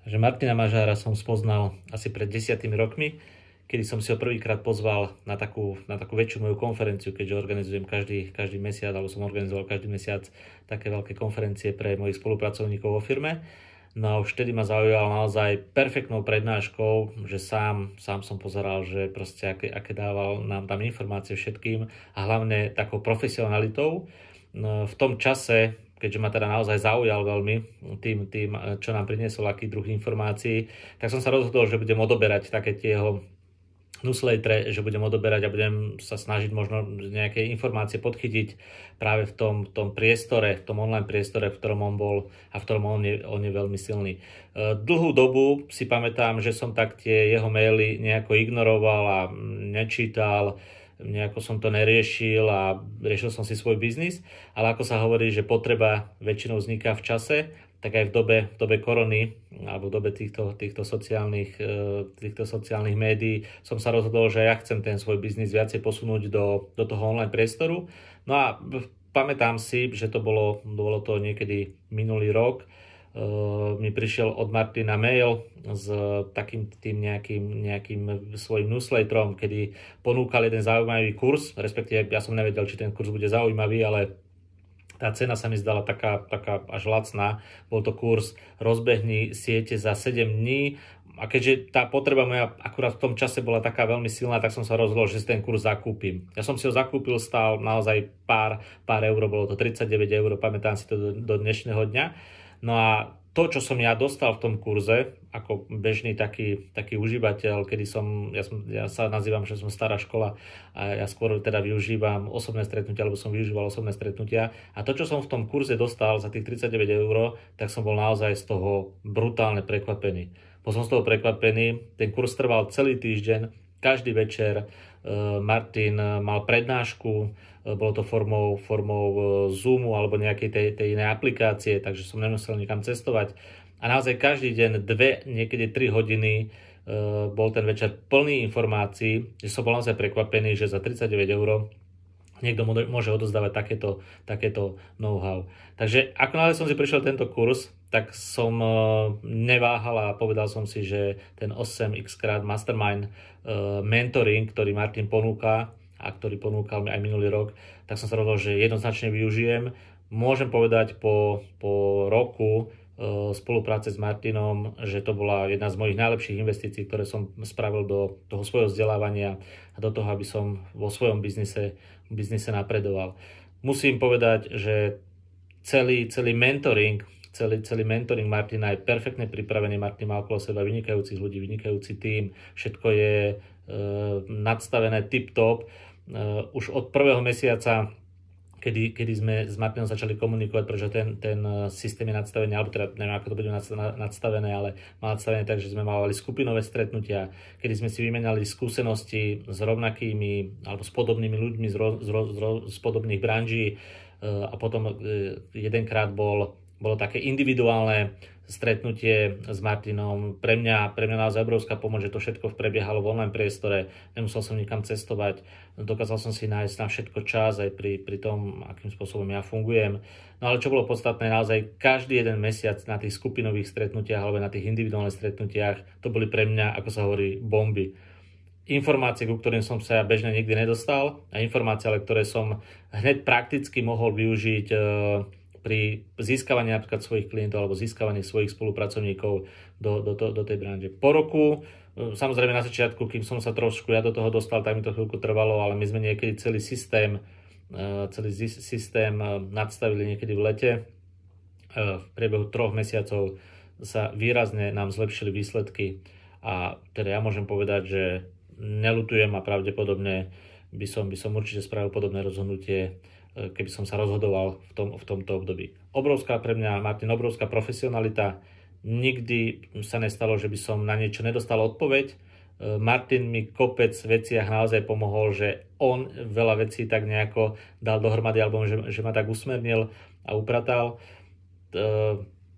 Že Martina Mažára som spoznal asi pred 10 rokmi, kedy som si ho prvýkrát pozval na takú väčšiu moju konferenciu, keďže organizujem každý mesiac, alebo som organizoval každý mesiac také veľké konferencie pre mojich spolupracovníkov vo firme. No a už vtedy ma zaujal naozaj perfektnou prednáškou, že sám som pozeral, že proste aké dával nám tam informácie všetkým a hlavne takou profesionalitou. No, v tom čase, keďže ma teda naozaj zaujal veľmi tým, čo nám priniesol, aký druh informácií, tak som sa rozhodol, že budem odoberať také tie jeho newsletter, že budem odoberať a budem sa snažiť možno nejaké informácie podchytiť práve v tom priestore, v tom online priestore, v ktorom on bol a v ktorom on je veľmi silný. Dlhú dobu si pamätám, že som tak tie jeho maily nejako ignoroval a nečítal, nejako som to neriešil a riešil som si svoj biznis, ale ako sa hovorí, že potreba väčšinou vzniká v čase, tak aj v dobe korony alebo v dobe týchto sociálnych médií som sa rozhodol, že ja chcem ten svoj biznis viacej posunúť do toho online priestoru. No a pamätám si, že to bolo to niekedy minulý rok, mi prišiel od Martina mail s takým tým nejakým svojím newsletterom, kedy ponúkal jeden zaujímavý kurz, respektíve ja som nevedel, či ten kurz bude zaujímavý, ale tá cena sa mi zdala taká až lacná. Bol to kurz Rozbehni siete za 7 dní. A keďže tá potreba moja akurát v tom čase bola taká veľmi silná, tak som sa rozhodol, že si ten kurz zakúpim. Ja som si ho zakúpil, stál naozaj pár eur, bolo to 39 eur, pamätám si to do dnešného dňa. No a to, čo som ja dostal v tom kurze, ako bežný taký užívateľ, kedy ja sa nazývam, že som stará škola a ja skôr teda využívam osobné stretnutia, alebo som využíval osobné stretnutia. A to, čo som v tom kurze dostal za tých 39 eur, tak som bol naozaj z toho brutálne prekvapený. Bol som z toho prekvapený, ten kurz trval celý týždeň, každý večer Martin mal prednášku, bolo to formou Zoomu alebo nejakej tej inej aplikácie, takže som nemusel nikam cestovať. A naozaj každý deň 2, niekedy 3 hodiny bol ten večer plný informácií, že som bol naozaj prekvapený, že za 39 eur niekto môže odozdávať takéto know-how. Takže ako náhle som si prišiel tento kurz, tak som neváhal a povedal som si, že ten 8x krát mastermind mentoring, ktorý Martin ponúka a ktorý ponúkal mi aj minulý rok, tak som sa rozhodol, že jednoznačne využijem. Môžem povedať po roku spolupráce s Martinom, že to bola jedna z mojich najlepších investícií, ktoré som spravil do toho svojho vzdelávania a do toho, aby som vo svojom biznise napredoval. Musím povedať, že celý mentoring Martina je perfektne pripravený. Martin má okolo seba vynikajúcich ľudí, vynikajúci tím, všetko je nadstavené tip-top. Už od prvého mesiaca, kedy sme s Martinom začali komunikovať, pretože ten systém je nadstavený, alebo teda neviem, ako to bude nadstavené, ale má nadstavené tak, že sme mali skupinové stretnutia, kedy sme si vymenali skúsenosti s rovnakými alebo s podobnými ľuďmi z podobných branží a potom jedenkrát bolo také individuálne stretnutie s Martinom. Pre mňa naozaj obrovská pomoc, že to všetko prebiehalo v online priestore, nemusel som nikam cestovať, dokázal som si nájsť na všetko čas aj pri tom, akým spôsobom ja fungujem. No ale čo bolo podstatné, naozaj každý jeden mesiac na tých skupinových stretnutiach alebo na tých individuálnych stretnutiach, to boli pre mňa, ako sa hovorí, bomby. Informácie, ku ktorým som sa bežne nikdy nedostal a informácie, ale ktoré som hneď prakticky mohol využiť pri získavaní napríklad svojich klientov alebo získavaní svojich spolupracovníkov do tej branže. Po roku, samozrejme na začiatku, kým som sa trošku ja do toho dostal, tak mi to chvíľku trvalo, ale my sme niekedy celý systém nadstavili niekedy v lete. V priebehu 3 mesiacov sa výrazne nám zlepšili výsledky a teda ja môžem povedať, že neľutujem a pravdepodobne by som určite spravil podobné rozhodnutie, keby som sa rozhodoval v tomto období. Obrovská pre mňa, Martin, obrovská profesionalita. Nikdy sa nestalo, že by som na niečo nedostal odpoveď. Martin mi kopec veciach naozaj pomohol, že on veľa vecí tak nejako dal dohromady, alebo že ma tak usmernil a upratal.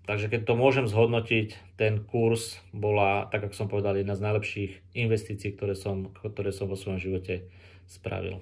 Takže keď to môžem zhodnotiť, ten kurz bola, tak ako som povedal, jedna z najlepších investícií, ktoré som vo svojom živote spravil.